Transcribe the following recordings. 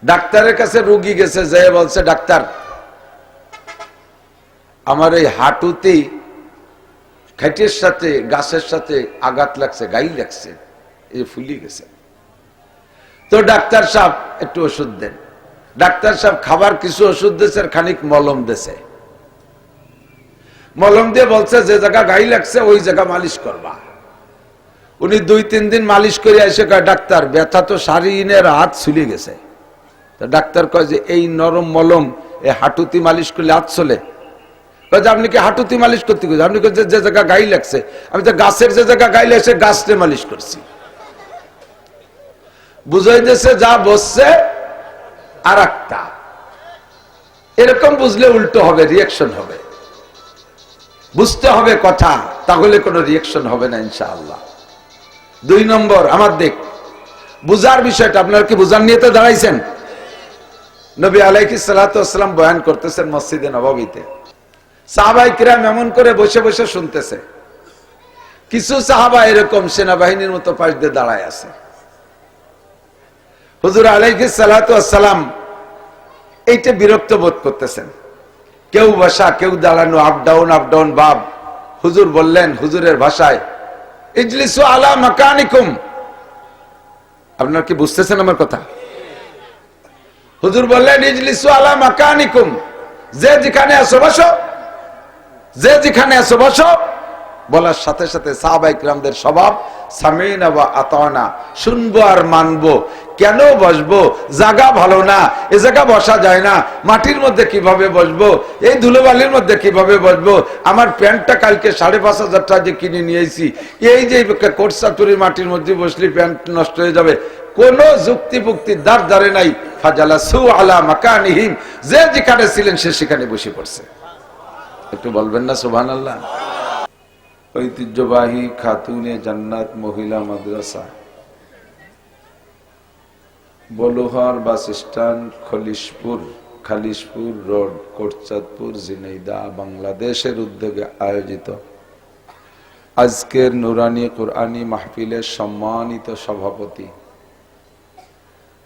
ডাক্তারের কাছে রোগী গেছে, যে বলছে ডাক্তার আমার এই হাঁটুতেই খাটের সাথে গাছের সাথে আঘাত লাগছে, গাই লাগছে, এই ফুলি গেছে। তো ডাক্তার সাহেব একটু ওষুধ দেন। ডাক্তার সাহেব খাবার কিছু ওষুধ দিয়েছে আর খানিক মলম দিয়েছে। মলম দিয়ে বলছে যে জায়গা গাই লাগছে ওই জায়গা মালিশ করবা। উনি 2-3 দিন মালিশ করে এসে কয় ডাক্তার ব্যথা তো সারিনের হাত ছুলে গেছে। ডাক্তার কয় যে এই নরম মলম এই হাঁটুতি মালিশ করলে হাত চলে? আপনি কি হাঁটুতি মালিশ করতে গেছেন? আপনি যে জায়গা গাই লাগছে, আমি তো গাছের যে জায়গা গাই লাগছে গাছতে মালিশ করছি। বুঝাই দিয়েছে যা বসছে আর একটা। এরকম বুঝলে উল্টো হবে, রিয়াকশন হবে। বুঝতে হবে কথা, তাহলে কোনো রিয়াকশন হবে না ইনশাআল্লাহ। 2 নম্বর আমার দিক বুঝার বিষয়টা। আপনারা কি বুঝার নিয়ে তো দাঁড়াইছেন? নবী আলাইহিস সালাতু ওয়াস সালাম বয়ান করতেছেন মসজিদে নববীতে। সাহাবায়ে কিরাম এমন করে বসে বসে শুনতেছে। কিছু সাহাবা এরকম সেনাবাহিনীর মতো পাশ দিয়ে দাঁড়ায় আছে। হুজুর আলাইহিস সালাতু ওয়াস সালাম এইটা বিরক্ত বোধ করতেছেন। কেউ বসা, কেউ দাঁড়ানো, আপ ডাউন ভাব। হুজুর বললেন হুজুরের ভাষায়, ইজলিসু আলা মাকানিকুম। আপনারা কি বুঝতেছেন আমার কথা? হুজুর বললেন ইজলিসু আলা মাকানিকুম, যে যেখানে আছো বসো, যে যেখানে আছো বসো। বলার সাথে সাথে সাহাবায়ে কিরামদের স্বভাব সামিনা ওয়া আতানা, শুনবো আর মানবো। কেন বসবো? জায়গা ভালো না, এ জায়গা বসা যায় না, মাটির মধ্যে কিভাবে বসবো, এই ধুলোবালির মধ্যে কিভাবে বসবো, আমার প্যান্টটা কালকে 5,500 টাকা দিয়ে কিনে নিয়েছি, এই যে কোটসাতুরি মাটির মধ্যে বসলে প্যান্ট নষ্ট হয়ে যাবে। কোন যুক্তি মুক্তির দ্বার ধারে নাই। ফাজালাসু আলা মাকানিহিম, যে যেখানে ছিলেন সে সেখানে বসে পড়ছে। একটু বলবেন না সুবহানাল্লাহ? ঐতিহ্যবাহী খাতুনে জান্নাত মহিলা মাদ্রাসা, Boluhar bus stand, Khalishpur road, Kotchandpur, Jhenaidah, বাংলাদেশের উদ্যোগে আয়োজিত আজকের নুরানি কুরআনী মাহফিলের সম্মানিত সভাপতি,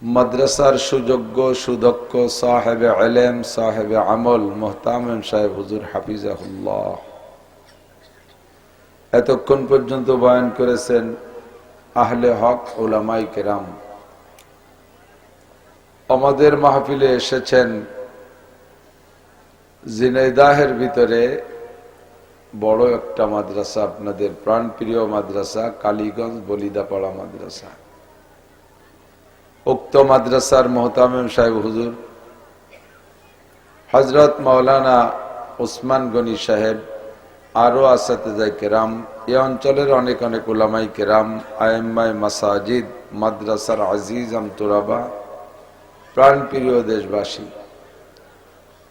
মাদ্রাসার সুযোগ্য সুদক্ষ সাহেবে ইলম, সাহেবে আমল, মুহতামিম সাহেব হুজুর হাফিজাহুল্লাহ, এতক্ষণ পর্যন্ত বয়ান করেছেন আহলে হক উলামায়ে কেরাম। আমাদের মাহফিলে এসেছেন ঝিনাইদহের ভিতরে বড় একটা মাদ্রাসা, আপনাদের প্রাণপ্রিয় মাদ্রাসা, কালীগঞ্জ বলিদাপাড়া মাদ্রাসা। উক্ত মাদ্রাসার মুহতামিম সাহেব হুজুর হযরত মাওলানা ওসমান গনি সাহেব, আরো আসাতিজায়ে কেরাম, এই অঞ্চলের অনেক অনেক উলামায়ে কেরাম, আইম্মায়ে মাসাজিদ, মাদ্রাসার আজিজ আমতুরাবা, প্রাণপ্রিয় দেশবাসী,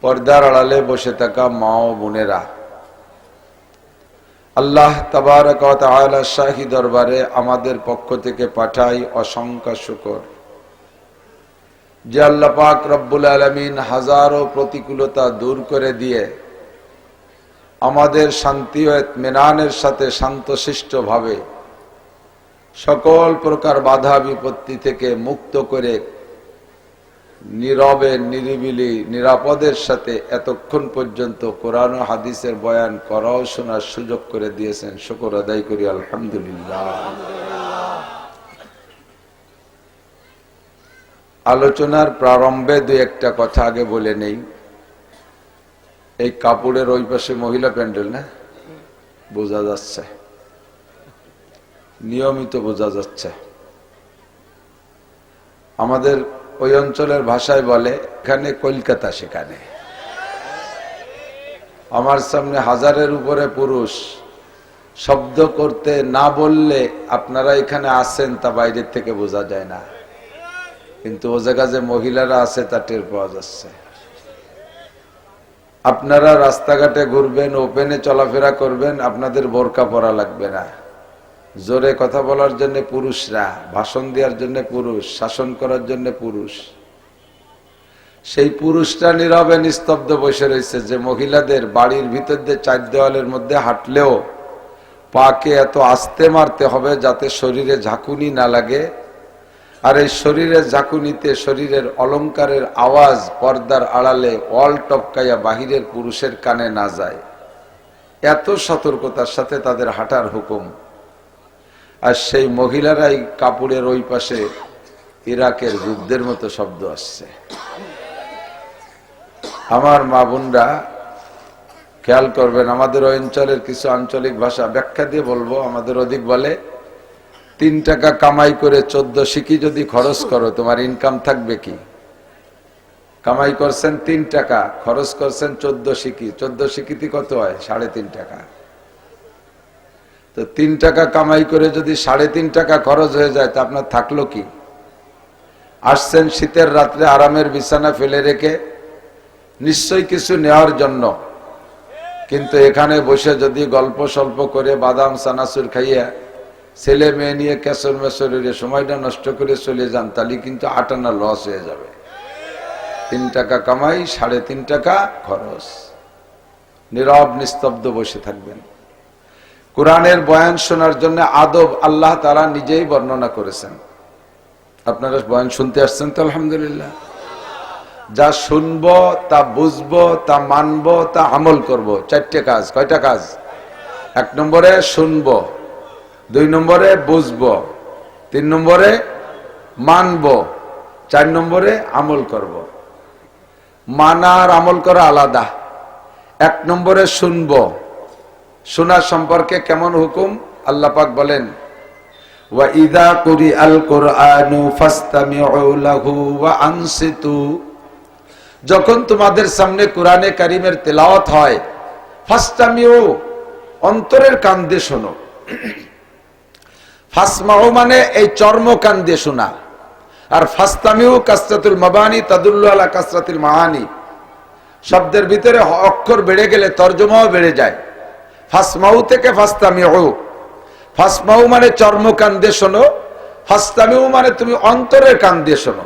পর্দার আড়ালে বসে থাকা মা ও বোনেরা, আল্লাহ তাবারক ওয়া তাআলা শাহী দরবারে আমাদের পক্ষ থেকে পাঠাই অসংখ্য শুকর যে আল্লাহ পাক রব্বুল আলামিন হাজারো প্রতিকূলতা দূর করে দিয়ে আমাদের শান্তি ও ইতমিনানের সাথে শান্তশিষ্ট ভাবে সকল প্রকার বাধা বিপত্তি থেকে মুক্ত করে নীরবে নিরিবিলি নিরাপদের সাথে এতক্ষণ পর্যন্ত কোরআন ও হাদিসের বয়ান করা ও শোনার সুযোগ করে দিয়েছেন। শুকর আদায় করি আলহামদুলিল্লাহ। আলোচনার প্রারম্ভে 2-1টা কথা আগে বলে নেই। এই কাপড়ের ওই পাশে মহিলা প্যান্ডেল না, বোঝা যাচ্ছে, নিয়মিত বোঝা যাচ্ছে। আমাদের ওই অঞ্চলের ভাষায় বলে এখানে কলকাতা, সেখানে আমার সামনে 1000-এর উপরে পুরুষ, শব্দ করতে না বললে আপনারা এখানে আছেন তা বাইরের থেকে বোঝা যায় না, কিন্তু ও জায়গা যে মহিলারা আছে তা টের পাওয়া যাচ্ছে। আপনারা রাস্তাঘাটে ঘুরবেন, ওপেনে চলাফেরা করবেন, আপনাদের বোরকা পরা লাগবে না। জোরে কথা বলার জন্য পুরুষরা, ভাষণ দেওয়ার জন্য পুরুষ, শাসন করার জন্য পুরুষ। সেই পুরুষরা নীরবে নিস্তব্ধ বসে রয়েছে যে মহিলাদের বাড়ির ভিতর দিয়ে 4 দেওয়ালের মধ্যে হাঁটলেও পাকে এত আস্তে মারতে হবে যাতে শরীরে ঝাঁকুনি না লাগে, আর এই শরীরের ঝাঁকুনিতে শরীরের অলংকারের আওয়াজ পর্দার আড়ালে ওয়াল টপকাইয়া বাহিরের পুরুষের কানে না যায়, এত সতর্কতার সাথে তাদের হাঁটার হুকুম। আর সেই মহিলারাই কাপড়ের ওই পাশে ইরাকের যুদ্ধের মতো শব্দ আসছে। আমার মা বোনরা খেয়াল করবেন, আমাদের ওই অঞ্চলের কিছু আঞ্চলিক ভাষা ব্যাখ্যা দিয়ে বলবো। আমাদের অধিক বলে 3 টাকা কামাই করে 14 সিকি যদি খরচ করো তোমার ইনকাম থাকবে কি? কামাই করছেন 3 টাকা, খরচ করছেন 14 সিকি, 14 সিকিতে কত হয়? 3.5 টাকা। তো 3 টাকা কামাই করে যদি 3.5 টাকা খরচ হয়ে যায় তা আপনার থাকলো কি? আসছেন শীতের রাত্রে আরামের বিছানা ফেলে রেখে নিশ্চয়ই কিছু নেওয়ার জন্য, কিন্তু এখানে বসে যদি গল্প সল্প করে বাদাম চানাচুর খাইয়া ছেলে মেয়ে নিয়ে কেশর মেশরের সময়টা নষ্ট করে চলে যান, তাহলে কিন্তু 8 আনা লস হয়ে যাবে। 3 টাকা কামাই, 3.5 টাকা খরচ। নীরব নিস্তব্ধ বসে থাকবেন। কোরআনের বয়ান শোনার জন্য আদব আল্লাহ তাআলা নিজেই বর্ণনা করেছেন। আপনারা বয়ান শুনতে আসছেন তো আলহামদুলিল্লাহ। যা শুনবো, তা বুঝবো, তা মানবো, তা আমল করব। 4টে কাজ। কয়টা কাজ? 1 নম্বরে শুনবো, 2 নম্বরে বুঝবো, 3 নম্বরে মানবো, 4 নম্বরে আমল করব। মানা আর আমল করা আলাদা। 1 নম্বরে শুনবো। শোনা সম্পর্কে কেমন হুকুম? আল্লাহ পাক বলেন, ওয়া ইযা কুরিআল কুরআনু ফাসতামিউ লাহু ওয়া আনসিতু। যখন তোমাদের সামনে কোরআনে কারীমের তেলাওয়াত হয়, ফাসতামিউ, অন্তরের কান দিয়ে শোনো। ফাসমাউ মানে এই চর্ম কান দিয়ে শোনা, আর ফাসতামিউ কাসরাতুল মাবানি তাদুল্লু আলা কাসরাতিল মাআনি। শব্দের ভিতরে অক্ষর বেড়ে গেলে তরজমাও বেড়ে যায়। ফাসমাউ থেকে ফাসতামিউ। ফাসমাউ মানে চর্ম কান দিয়ে শোনো, ফাসতামিউ মানে তুমি অন্তরের কান দিয়ে শোনো।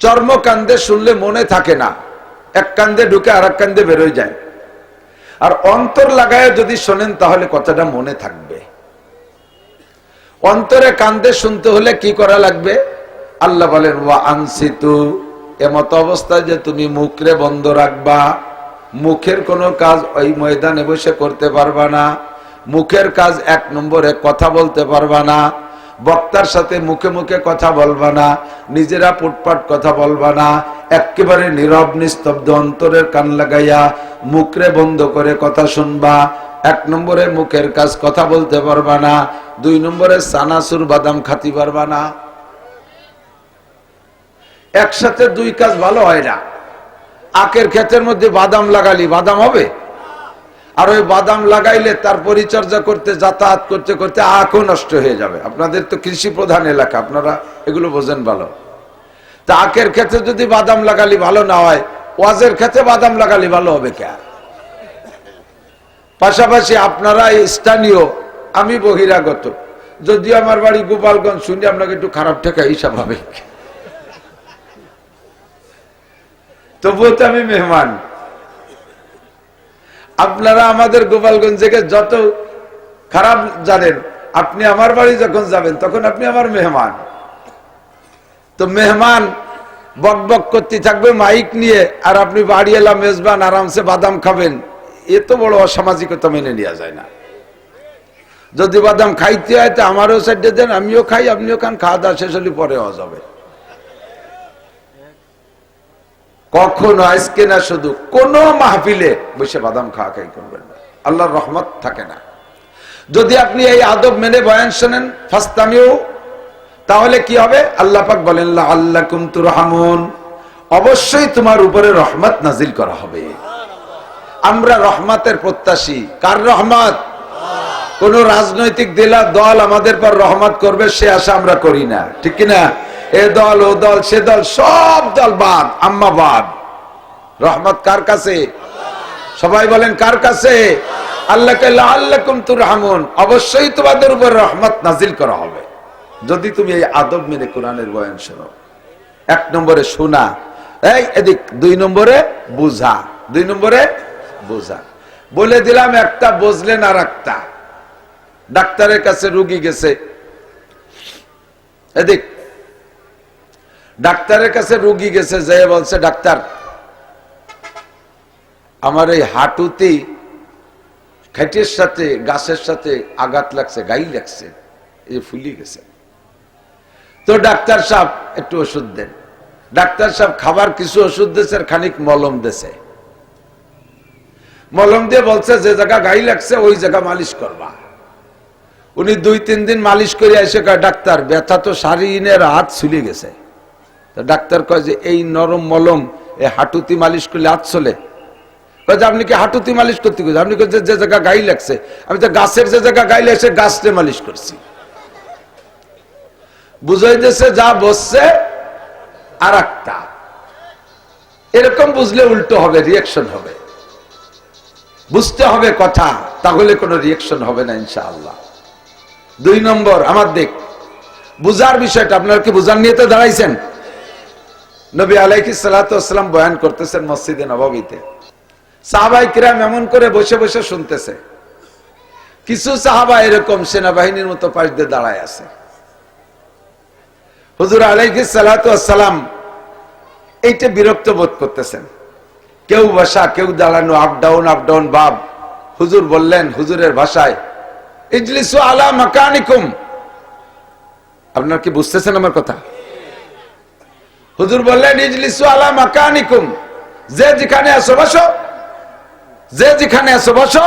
চর্ম কান দিয়ে শুনলে মনে থাকে না, এক কান দিয়ে ঢুকে আর এক কান দিয়ে বেরোয় যায়। আর অন্তর লাগায় যদি শোনেন তাহলে কথাটা মনে থাকবে। অন্তরে কান দিয়ে শুনতে হলে কি করা লাগবে? আল্লাহ বলেন, ওয়া আনসিতু, এমত অবস্থায় যে তুমি মুখরে বন্ধ রাখবা। মুখের কোনো কাজ ওই ময়দানে বসে করতে পারবা না। মুখের কাজ 1 নম্বরে কথা বলতে পারবা না। বক্তার সাথে মুখে মুখে কথা বলবা না, নিজেরা পুটপাট কথা বলবা না। একেবারে নীরব নিস্তব্ধ অন্তরের কান লাগাইয়া মুখরে বন্ধ করে কথা শুনবা। 1 নম্বরে মুখের কাজ, কথা বলতে পারবা না। 2 নম্বরে চানাচুর বাদাম খাতি পারবা না। একসাথে 2 কাজ ভালো হয় না। আখের ক্ষেতের মধ্যে বাদাম লাগালি বাদাম হবে, আর ওই বাদাম লাগাইলে তার পরিচর্যা করতে যাতায়াত করতে করতে আখও নষ্ট হয়ে যাবে। আপনাদের তো কৃষি প্রধান এলাকা, আপনারা এগুলো বোঝেন ভালো। তা আখের ক্ষেতে যদি বাদাম লাগালি ভালো না হয়, ওয়াজের ক্ষেতে বাদাম লাগালি ভালো হবে কে? পাশাপাশি আপনারা স্থানীয়, আমি বহিরাগত, যদিও আমার বাড়ি গোপালগঞ্জ, শুনে আপনাকে একটু খারাপ ঠেকা, এই স্বাভাবিক। তবুও তো আমি মেহমান। আপনারা আমাদের গোপালগঞ্জ থেকে যত খারাপ জানেন, আপনি আমার বাড়ি যখন যাবেন তখন আপনি আমার মেহমান। তো মেহমান বক বক করতে থাকবে মাইক নিয়ে, আর আপনি বাড়ি এলাম মেজবান আরামসে বাদাম খাবেন, এ তো বড় অসামাজিকতা মেনে নেওয়া যায় না। যদি বাদাম খাইতে হয় তো আমারও সাইডে দেন, আমিও খাই, আপনিও খান, খাওয়া দাওয়া শেষ হলে পরে হওয়া যাবে। কখনো আজকে না, শুধু কোন মাহফিলে বসে বাদাম খাওয়া খাই করবেন না, আল্লাহর রহমত থাকে না। যদি আপনি এই আদব মেনে বয়ান শোনেন, ফাসতামিউ, তাহলে কি হবে? আল্লাহ পাক বলেন, লাআল্লাকুম তুরহামুন, অবশ্যই তোমার উপরে রহমত নাজিল করা হবে। আমরা রহমতের প্রত্যাশী। কার রহমত? কোন রাজনৈতিক দল আমাদের পর রহমত করবে সে আশা আমরা করি না, ঠিক কিনা? এ দল, ও দল, সে দল, সব দল বাদ, আম্মা বাদ। রহমত কার কাছে? সবাই বলেন কার কাছে? আল্লাহকে লাআল্লাকুম তুরহামুন, অবশ্যই তোমাদের উপর রহমত নাজিল করা হবে যদি তুমি এই আদব মেনে কোরআনের বয়ান শোনো। 1 নম্বরে শোনা, এই এদিক। 2 নম্বরে বুঝা। 2 নম্বরে বুঝা। বলে দিলাম একটা, বুঝলেন আর একটা। ডাক্তারের কাছে রোগী গেছে, এদিক, ডাক্তারের কাছে রোগী গেছে, যে বলছে ডাক্তার আমার এই হাঁটুতে খাটের সাথে গাছের সাথে আঘাত লাগছে, গাই লাগছে, এই ফুলি গেছে। তো ডাক্তার সাহেব একটু ওষুধ দেন। ডাক্তার সাহেব খাবার কিছু ওষুধ দিয়েছে আর খানিক মলম দিয়েছে। মলম দিয়ে বলছে যে জায়গা গাই লাগছে ওই জায়গা মালিশ করবা। উনি 2-3 দিন মালিশ করে এসে কয় ডাক্তার ব্যথা তো সারিনের হাত ছুলে গেছে। তো ডাক্তার কয় যে এই নরম মলম এই হাঁটুতি মালিশ করলে হাত চলে? কয় যে আপনি কি হাঁটুতি মালিশ করতে গেছেন? আপনি যে জায়গা গাই লাগছে, আমি তো গাছের যে জায়গা গাই লাগছে গাছতে মালিশ করছি। বুঝাই দিয়েছে যা বসছে আর একটা। এরকম বুঝলে উল্টো হবে, রিয়াকশন হবে। বুঝতে হবে কথা, তাহলে কোনো রিয়াকশন হবে না ইনশাআল্লাহ। 2 নম্বর আমার দিক বুঝার বিষয়টা। আপনারা কি বুঝার নিয়েতে দাঁড়াইছেন? নবী আলাইহিস সালাতু ওয়াস সালাম বয়ান করতেছেন মসজিদে নববীতে। সাহাবায়ে কিরাম এমন করে বসে বসে শুনতেছে। কিছু সাহাবা এরকম সেনাবাহিনীর মতো পাশ দিয়ে দাঁড়ায় আছে। হুজুর আলাইহিস সালাতু ওয়াস সালাম এইটা বিরক্ত বোধ করতেছেন। কেউ বসা, কেউ দাঁড়ানো, আপ ডাউন ভাব। হুজুর বললেন হুজুরের ভাষায়, ইজলিসু আলা মাকানিকুম। আপনারা কি বুঝতেছেন আমার কথা? হুজুর বললেন ইজলিসু আলা মাকানিকুম, যে যেখানে আছো বসো, যে যেখানে আছো বসো।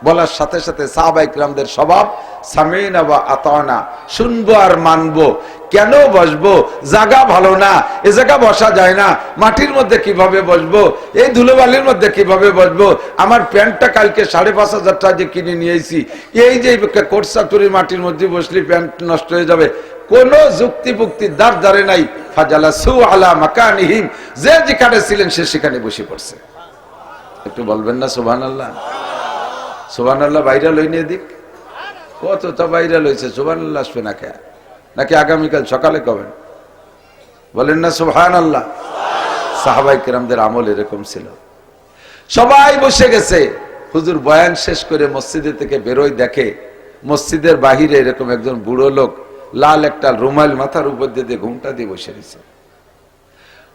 বলার সাথে সাথে সাহাবায়ে কিরামদের স্বভাব সামিনা ওয়া আতানা, শুনবো আর মানবো। কেন বসবো? জায়গা ভালো না, এ জায়গা বসা যায় না। মাটির মধ্যে কিভাবে বসবো? এই ধুলোবালির মধ্যে কিভাবে বসবো? আমার প্যান্টটা কালকে 5,500 টাকা দিয়ে কিনে নিয়েছি, এই যে কোটসাতুরি মাটির মধ্যে বসলি প্যান্ট নষ্ট হয়ে যাবে। কোন যুক্তি বুক্তি দাঁড় দাঁড়ে নাই। ফাজালাসু আলা মাকানিহিম, যে যেখানে ছিলেন সে সেখানে বসে পড়ছে। একটু বলবেন না সুবহানাল্লাহ? সুবহানাল্লাহ ভাইরাল হই নিয়ে দিক কতটা ভাইরাল হয়েছে। সুবহানাল্লাহ আসবে না কে? নাকি আগামীকাল সকালে কবেন? বলেন না সুবহানাল্লাহ। সাহাবায়ে কিরামদের আমল এরকম ছিল। সবাই বসে গেছে। হুজুর বয়ান শেষ করে মসজিদে থেকে বেরোয়, দেখে মসজিদের বাহিরে এরকম একজন বুড়ো লোক লাল একটা রুমাল মাথার উপর দিয়ে ঘুমটা দিয়ে বসে রয়েছে।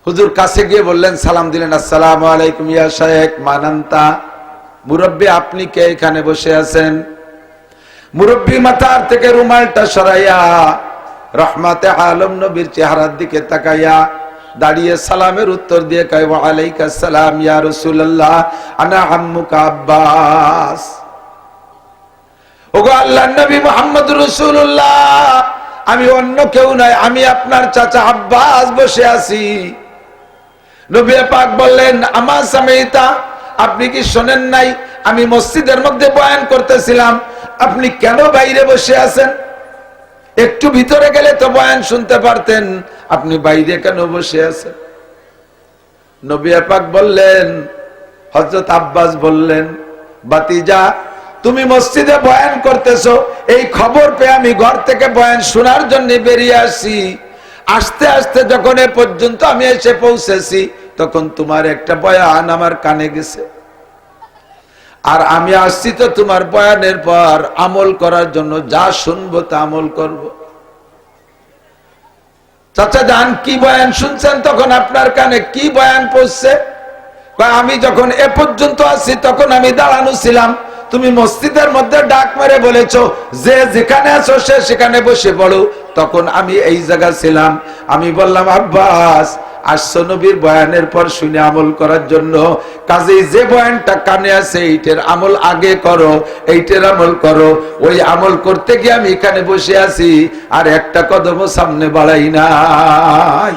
হুজুর কাছে গিয়ে বললেন, সালাম দিলেন, আসসালামু আলাইকুম ইয়া শাইখ মানান্তা। মুরব্বী আপনি কে এখানে বসে আছেন? মুরব্বী মাথার থেকে রুমালটা সরাইয়া রহমাতে আলম নবীর চেহারার দিকে তাকাইয়া দাঁড়িয়ে সালামের উত্তর দিয়ে কয়, ওয়া আলাইকুম আসসালাম ইয়া রাসূলুল্লাহ, আনা আম্মুকা আব্বাস। ওগো আল্লাহর নবী মুহাম্মদুর রাসূলুল্লাহ, আমি অন্য কেউ নয়, আমি আপনার চাচা আব্বাস বসে আছি। নবী পাক বললেন, আমা সামাইতা, আপনি কি শোনেন নাই? আমি মসজিদের মধ্যে বয়ান করতেছিলাম, আপনি কেন বাইরে বসে আছেন? একটু ভিতরে গেলে তো বয়ান শুনতে পারতেন, আপনি বাইরে কেন বসে আছেন? নবী পাক বললেন, হযরত আব্বাস বললেন, বাতিজা তুমি মসজিদে বয়ান করতেছো, এই খবর পেয়ে আমি ঘর থেকে বয়ান শোনার জন্য বেরিয়ে আসি। আস্তে আস্তে যখন এ পর্যন্ত আমি এসে পৌঁছেছি, তখন তোমার একটা বয়ান আমার কানে গেছে। আর আমি আসছি তো তোমার বয়ানের পর আমল করার জন্য, যা শুনবো তা আমল করব। চাচা জান, কি বয়ান শুনছেন তখন আপনার কানে? কি বয়ান পৌঁছছে? আমি যখন এ পর্যন্ত আছি তখন আমি দাঁড়ানো ছিলাম, তুমি মসজিদের মধ্যে ডাক মেরে বলেছো যে যেখানে আছো সে সেখানে বসে পড়ো, তখন আমি এই জায়গা ছিলাম। আমি বললাম, আব্বাস আসছো নবীর বয়ানের পর শুনে আমল করার জন্য, কাজেই যে বয়ানটা কানে আছে এইটার আমল আগে করো, এইটার আমল করো। ওই আমল করতে গিয়ে আমি এখানে বসে আছি, আর একটা কদমও সামনে বাড়াই নাই।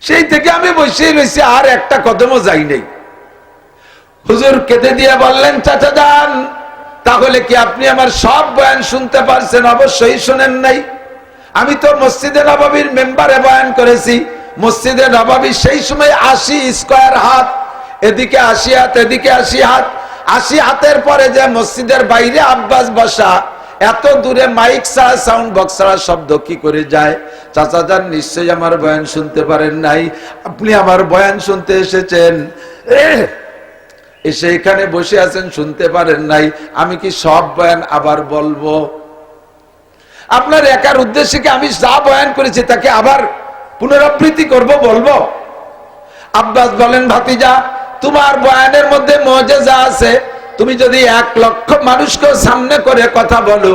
সেই থেকে আমি বসে রয়েছি, আর একটা কদমও যাই নাই। হুজুর কেঁদে দিয়ে বললেন, চাচা যান, তাহলে কি আপনি আমার সব বয়ান শুনতে পারছেন? অবশ্যই শুনেন নাই। আমি তো মসজিদে নববীর মেম্বারে বয়ান করেছি। মসজিদে নববী সেই সময় 80 স্কয়ার হাত, এদিকে 80 হাত, এদিকে 80 হাত। 80 হাতের পরে যে মসজিদের বাইরে আব্বাস বসা, এত দূরে মাইক ছাড়া, সাউন্ড বক্স ছাড়া শব্দ কি করে যায়? চাচা যান, নিশ্চয়ই আমার বয়ান শুনতে পারেন নাই। আপনি আমার বয়ান শুনতে এসেছেন, এসে এখানে বসে আছেন, শুনতে পারেন নাই। আমি কি সব বয়ান আবার বলবো? আপনার একার উদ্দেশ্যে কি আমি যা বয়ান করেছি তাকে আবার পুনরাবৃত্তি করব, বলবো? আব্বাস বলেন, ভাতিজা তোমার বয়ানের মধ্যে মুজিজা আছে। তুমি যদি 1 লক্ষ মানুষকে সামনে করে কথা বলো,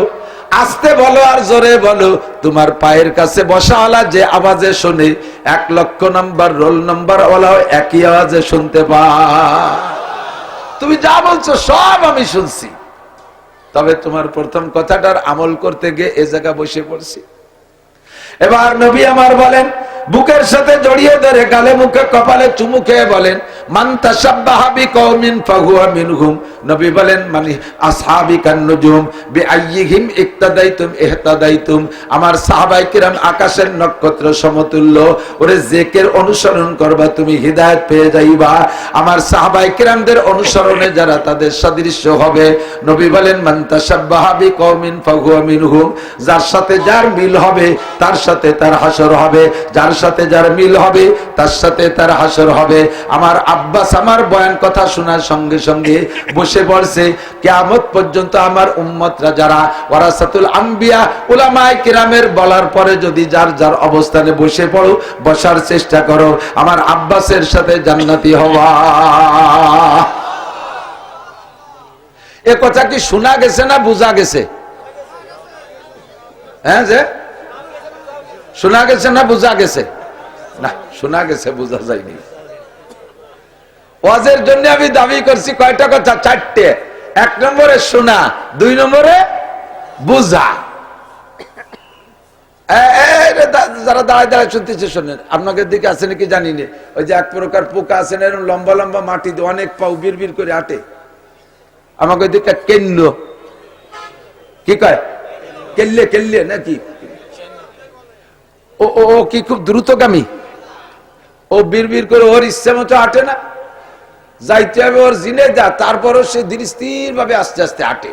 আস্তে বলো আর জোরে বলো, তোমার পায়ের কাছে বসাওয়ালা যে আওয়াজে শুনে 1 লক্ষ নাম্বার রোল নাম্বার ওয়ালা একই আওয়াজে শুনতে পায়। তুমি যা বলছো সব আমি শুনছি, তবে তোমার প্রথম কথাটার আমল করতে গিয়ে এ জায়গা বসে পড়ছি। এবার নবী আমার বলেন, বুকের সাথে জড়িয়ে ধরে গালে মুখে কপালে চুমু খেয়ে বলেন, মান তাশাব্বাহা বিকওমিন ফাহুয়া মিনহুম। নবী বলেন, মানে আসহাবি কান্নুজুম বিআইয়িহিম ইক্তাদাইতুম ইহতাদাইতুম। আমার সাহাবায়ে কিরাম আকাশের নক্ষত্র সমতুল্য, ওরে জেকের অনুসরণ করবা তুমি হিদায়াত পেয়ে যাইবা। আমার সাহাবায়ে কিরামদের অনুসরণে যারা তাদের সাদৃশ্য হবে, নবী বলেন, মান তাশাব্বাহা বিকওমিন ফাহুয়া মিনহুম। যার সাথে যার মিল হবে তার সাথে তার হাসর হবে, যার সাথে যার মিল হবে তার সাথে তার হাসর হবে। আমার আব্বাস আমার বয়ান কথা শোনার সঙ্গে সঙ্গে বসে পড়ছে। কিয়ামত পর্যন্ত আমার উম্মতরা যারা ওয়ারাসাতুল আম্বিয়া উলামায়ে কিরামের বলার পরে যদি যার যার অবস্থানে বসে পড়ো, বসার চেষ্টা করো আমার আব্বাসের সাথে জান্নাতি হওয়া। এ কথা কি শোনা গেছে না বোঝা গেছে? হ্যাঁ, যে শোনা গেছে না বোঝা গেছে? না, শোনা গেছে, বোঝা যায়নি। ওয়াজের জন্য আমি দাবি করছি কয়টা কথা? 4টে। 1 নম্বরে শোনা, 2 নম্বরে বুঝা। যারা দাঁড়ায় দাঁড়ায় শুনতেছে শোনেন, আপনাদের দিকে আছে নাকি জানি না, ওই যে এক প্রকার পোকা আছে না, এরকম লম্বা লম্বা মাটি দিয়ে অনেক পাও বিড় বিড় করে আটে। আমাকে দিকে কেন্ন কি কয়? কেল্লে কেল্লে নাকি? ও ও কি খুব দ্রুতগামী? ও বিড় বিড় করে ওর ইচ্ছা মতো আটে না, যাইতে হবে ওর জিনে যা, তারপরও সে ধীর স্থির ভাবে আস্তে আস্তে আটে।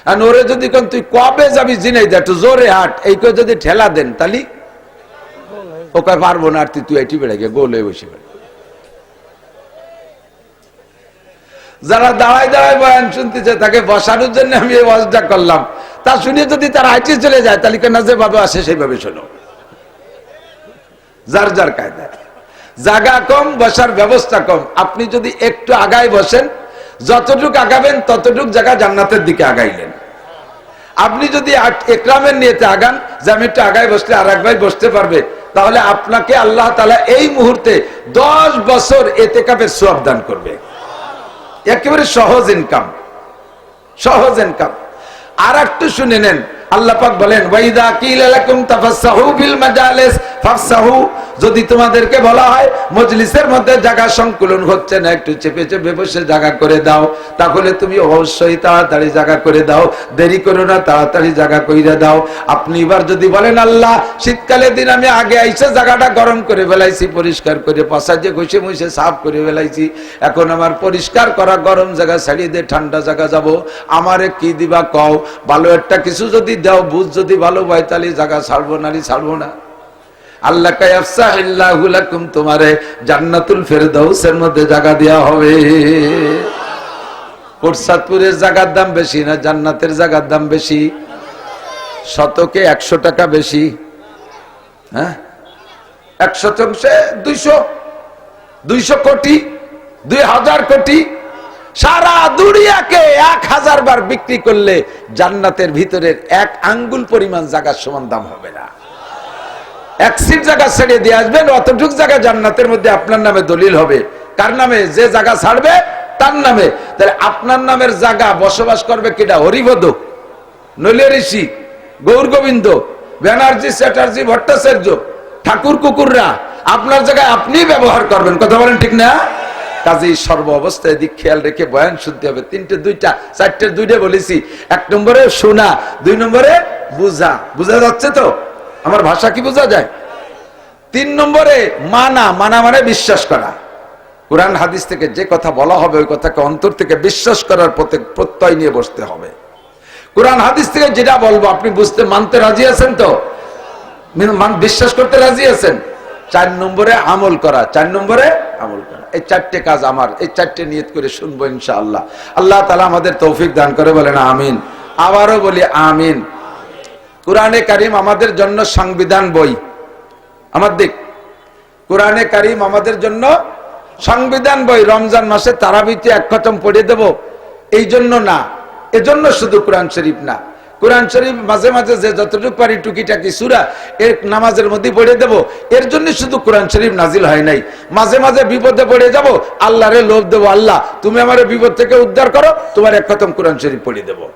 আর ওরে যদি কোন তুই কবে যাবি জিনে যা, একটু জোরে হাট, এই করে যদি ঠেলা দেন তাহলে ও কয় পারবো না, আর তুই এটি বেড়ে গিয়ে গোলে বসে বেড়ে। যারা দাঁড়ায় দাঁড়ায় বয়ান শুনতেছে তাকে বসানোর জন্য আমি এই ওয়াজটা করলাম। তা শুনে যদি তারা হাইটে চলে যায় তাহলে কেন যেভাবে আসে সেইভাবে শোনো, যার যার কায়দায়। জায়গা কম, বসার ব্যবস্থা কম। আপনি যদি একটু আগায় বসেন, যতটুক আগাবেন ততটুক জায়গা জান্নাতের দিকে আগাইলেন। আপনি যদি একরামের নিয়তে আগান যে আমি একটু আগায় বসলে আর এক ভাই বসতে পারবে, তাহলে আপনাকে আল্লাহ তাআলা এই মুহূর্তে 10 বছর ইতিকাফের সওয়াব দান করবে। একেবারে সহজ ইনকাম, সহজ ইনকাম। আর একটু শুনে নেন, আল্লাহ পাক বলেন, ওয়াইদা কিলা লাকুম তাফাসসাহু বিল মাজালিস ফাফসাহু। যদি তোমাদেরকে বলা হয় মজলিসের মধ্যে জায়গা সংকুলন হচ্ছে না, একটু চেপে চেপে বসে জায়গা করে দাও, তাহলে তুমি অবশ্যই তাড়াতাড়ি জায়গা করে দাও, দেরি করো না, তাড়াতাড়ি জায়গা কইরা দাও। আপনি এবার যদি বলেন, আল্লাহ শীতকালের দিন আমি আগে আইসে জায়গাটা গরম করে ফেলাইছি, পরিষ্কার করে পচাইতে ঘষে মুছে সাফ করে ফেলাইছি, এখন আমার পরিষ্কার করা গরম জায়গা ছাড়িয়ে দিয়ে ঠান্ডা জায়গা যাব, আমারে কি দিবা কও, ভালো একটা কিছু যদি দাও, বুঝ যদি ভালো হয় তাহলে জায়গা ছাড়বো না, ছাড়বো না। আল্লাহ কায়াফসাহিল্লাহু লাকুম, তোমারে জান্নাতুল ফেরদাউসের মধ্যে জায়গা দেয়া হবে। প্রসাদপুরের জায়গার দাম বেশি না জান্নাতের জায়গার দাম বেশি? শতকে 100 টাকা বেশি। হ্যাঁ, 1 শতাংশে 200 কোটি, 2000 কোটি। সারা দুনিয়াকে 1000 বার বিক্রি করলে জান্নাতের ভিতরের 1 আঙ্গুল পরিমাণ জায়গার সমান দাম হবে না। 1 সিট জায়গা ছেড়ে দিয়ে আসবেন, অতটুক জায়গা জান্নাতের মধ্যে আপনার নামে দলিল হবে। কার নামে? যে জায়গা ছাড়বে তার নামে। তাহলে আপনার নামের জায়গা বসবাস করবে কিনা? হরিপদ, নলিয়া ঋষি, গৌর গোবিন্দ, ব্যানার্জি, চ্যাটার্জি, ভট্টাচার্য, ঠাকুর কুকুররা আপনার জায়গায় আপনি ব্যবহার করবেন। কথা বলেন ঠিক না? কাজেই সর্ব অবস্থায় দিক খেয়াল রেখে বয়ান শুনতে হবে। 4টের 2টা বলেছি। 1 নম্বরে শোনা, 2 নম্বরে বুঝা। বুঝা যাচ্ছে তো? আমার ভাষা কি বোঝা যায়? 3 নম্বরে মানা। মানা মানে বিশ্বাস করা। কোরআন হাদিস থেকে যে কথা বলা হবে ওই কথাকে অন্তর থেকে বিশ্বাস করার প্রত্যয় নিয়ে বসতে হবে। কোরআন হাদিস থেকে যেটা বলবো আপনি বুঝতে মানতে রাজি আছেন তো? বিশ্বাস করতে রাজি আছেন? 4 নম্বরে আমল করা। 4 নম্বরে আমল করা। এই 4টে কাজ আমার, এই 4টে নিয়ত করে শুনবো ইনশাআল্লাহ। আল্লাহ তাআলা আমাদের তৌফিক দান করে, বলেন আমিন। আবারও বলি আমিন। কোরআনে কারিম আমাদের জন্য সংবিধান বই। আমার দিক, কোরআনে কারিম আমাদের জন্য সংবিধান বই। রমজান মাসে তারাবিতে এক খতম পড়ে দেব এই জন্য না, এজন্য শুধু কোরআন শরীফ না, কোরআন শরীফ মাঝে মাঝে যে যতটুকু পারি টুকিটাকি সূরা এর নামাজের মধ্যে পড়ে দেব, এর জন্য শুধু কোরআন শরীফ নাজিল হয় নাই। মাঝে মাঝে বিপদে পড়ে যাব, আল্লাহরে লোভ দেবো, আল্লাহ তুমি আমার বিপদ থেকে উদ্ধার করো, তোমার এক খতম কোরআন শরীফ পড়ে দেবো।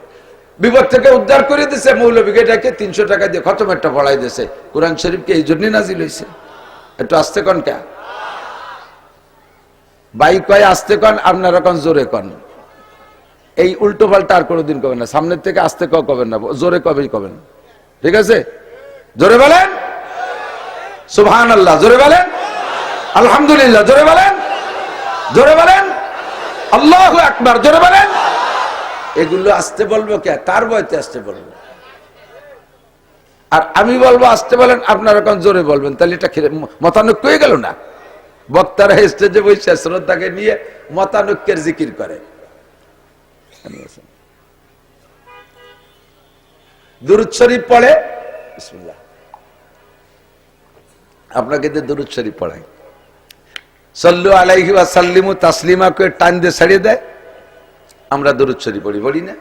বিপদ থেকে উদ্ধার করে দিছে, মৌলবীকে ডাকে 300 টাকা দিয়ে খতম একটা পড়াই দিছে। কোরআন শরীফকে এই জন্যই নাজিল হয়েছে। একটু আস্তে কন, কে ভাই কয় আস্তে কন, আপনারা কন জোরে কন। এই উল্টো পাল্টা আর কোনোদিন কবেন না, সামনের থেকে আস্তে কবেন না, জোরে কবেই কবেন, ঠিক আছে? জোরে বলেন সুবহানাল্লাহ, জোরে বলেন আলহামদুলিল্লাহ, জোরে বলেন, জোরে বলেন আল্লাহু আকবার, জোরে বলেন। এগুলো আসতে বলবো কে? কার বয়তে আসতে বলবো? আর আমি বলবো আসতে বলেন, আপনারা কোন জোরে বলবেন, তাহলে এটা মতানৈক্য হয়ে গেল না? বক্তারা স্টেজে বসে শ্রদ্ধাকে নিয়ে মতানৈক্যের জিকির করে। দুরূদ শরীফ পড়ে, বিসমিল্লাহ, আপনাকে যে দুরূদ শরীফ পড়াই, সাল্লু আলাইহি ওয়া সাল্লিমু তাসলিমা করে টান দিয়ে ছাড়িয়ে দেয়। আমরা দুরূদ শরীফ পড়ি না?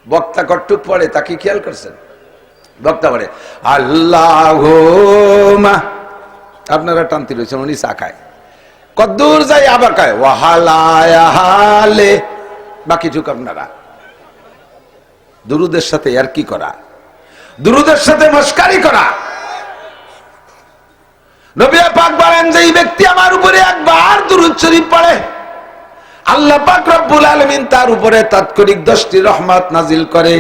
বক্তা কটুক পড়ে, তাকে খেয়াল করছেন? বক্তা পড়ে আল্লাহুম্মা, আপনারা টানতে রয়েছেন, উনি চা খায়, কদ্দুর যাই আবার খায় ওয়াহালায়াহালে, বাকি যুগ আপনারা দুরুদের সাথে আর কি করা, দুরুদের সাথে মস্কারি করা। নবী পাক বলেন যে এই ব্যক্তি আমার উপরে একবার দুরূদ শরীফ পড়ে, আল্লাহ পাক রব্বুল আলামিন তার উপরে তাৎক্ষণিক 10টি রহমত নাজিল করে।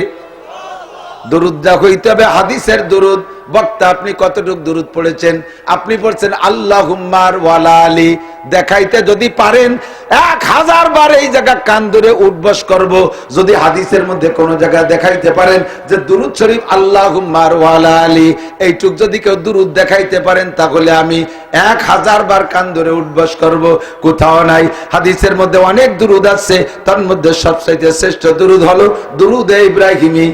দুরূদ দা হইতে হবে হাদিসের দুরূদ। বক্তা আপনি কতটুকু দুরূদ পড়েছেন? আপনি পড়ছেন আল্লাহুম্মা ওয়ালা আলী, দেখাইতে যদি পারেন 1000 বার এই জায়গা কান ধরে উঠবস করব। যদি হাদিসের মধ্যে কোন জায়গায় দেখাইতে পারেন যে দুরূদ শরীফ আল্লাহুম্মা ওয়ালা আলী, এইটুক যদি কেউ দুরূদ দেখাইতে পারেন, তাহলে আমি 1000 বার কান ধরে উঠবস করব। কোথাও নাই। হাদিসের মধ্যে অনেক দুরূদ আছে, তার মধ্যে সবচেয়ে শ্রেষ্ঠ দুরূদ হলো দুরূদে ইব্রাহিমী।